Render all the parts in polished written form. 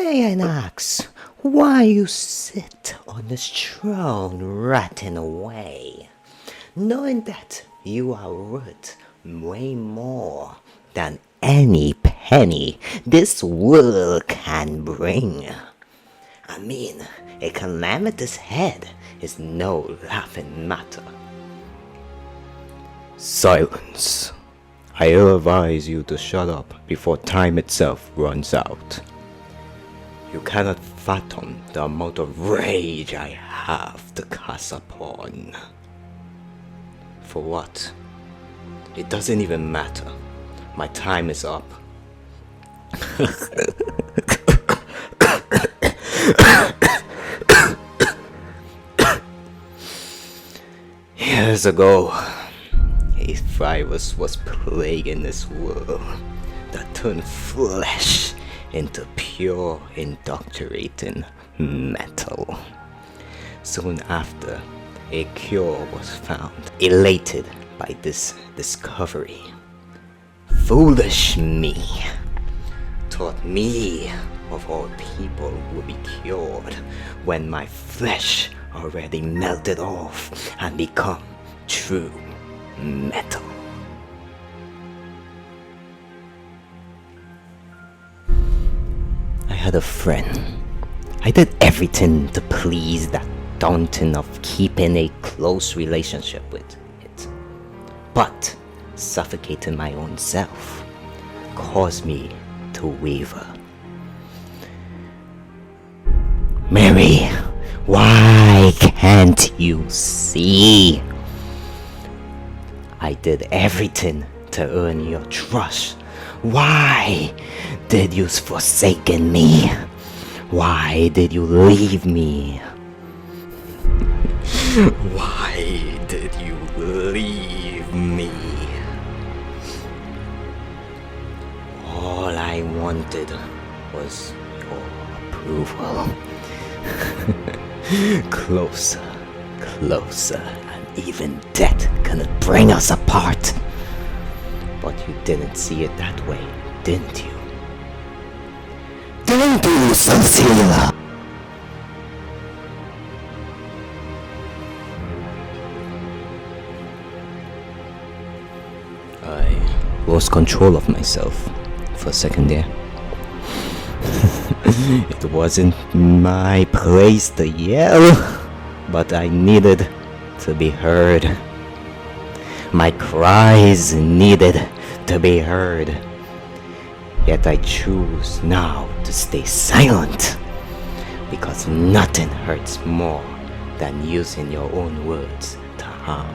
May I ask why you sit on this throne ratting away, knowing that you are worth way more than any penny this world can bring? I mean, a calamitous head is no laughing matter. Silence. I advise you to shut up before time itself runs out. You cannot fathom the amount of rage I have to cast upon. For what? It doesn't even matter. My time is up. Years ago, a virus was plaguing this world that turned flesh into pure indoctrinating metal. Soon after, a cure was found. Elated by this discovery, foolish me thought me of all people would be cured when my flesh already melted off and become true metal. I had a friend. I did everything to please that daunting of keeping a close relationship with it. But suffocating my own self caused me to waver. Mary, why can't you see? I did everything to earn your trust. Why did you forsaken me? Why did you leave me? Why did you leave me? All I wanted was your approval. Closer, closer, and even death couldn't bring us apart. But you didn't see it that way, didn't you? Don't you, Cecilia! I lost control of myself for a second there. It wasn't my place to yell, but I needed to be heard. My cries needed to be heard. Yet I choose now to stay silent, because nothing hurts more than using your own words to harm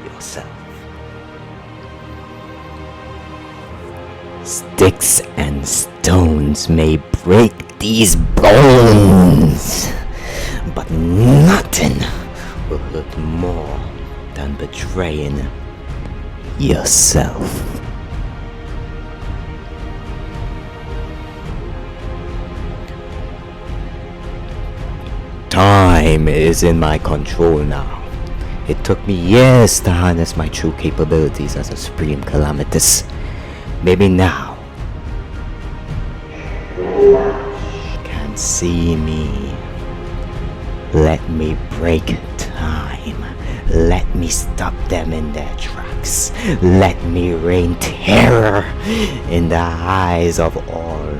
yourself. Sticks and stones may break these bones, but nothing will hurt more than betraying yourself. Time is in my control now. It took me years to harness my true capabilities as a supreme calamitous. Maybe now can see me. Let me break time. Let me stop them in their tracks. Let me rain terror in the eyes of all.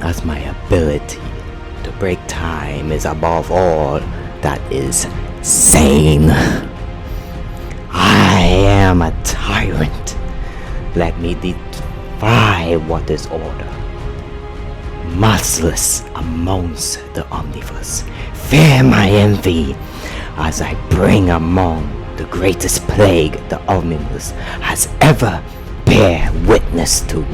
As my ability to break time is above all that is sane. I am a tyrant. Let me defy what is order. Merciless amongst the omniverse. Fear my envy as I bring among the greatest plague the omniverse has ever bear witness to.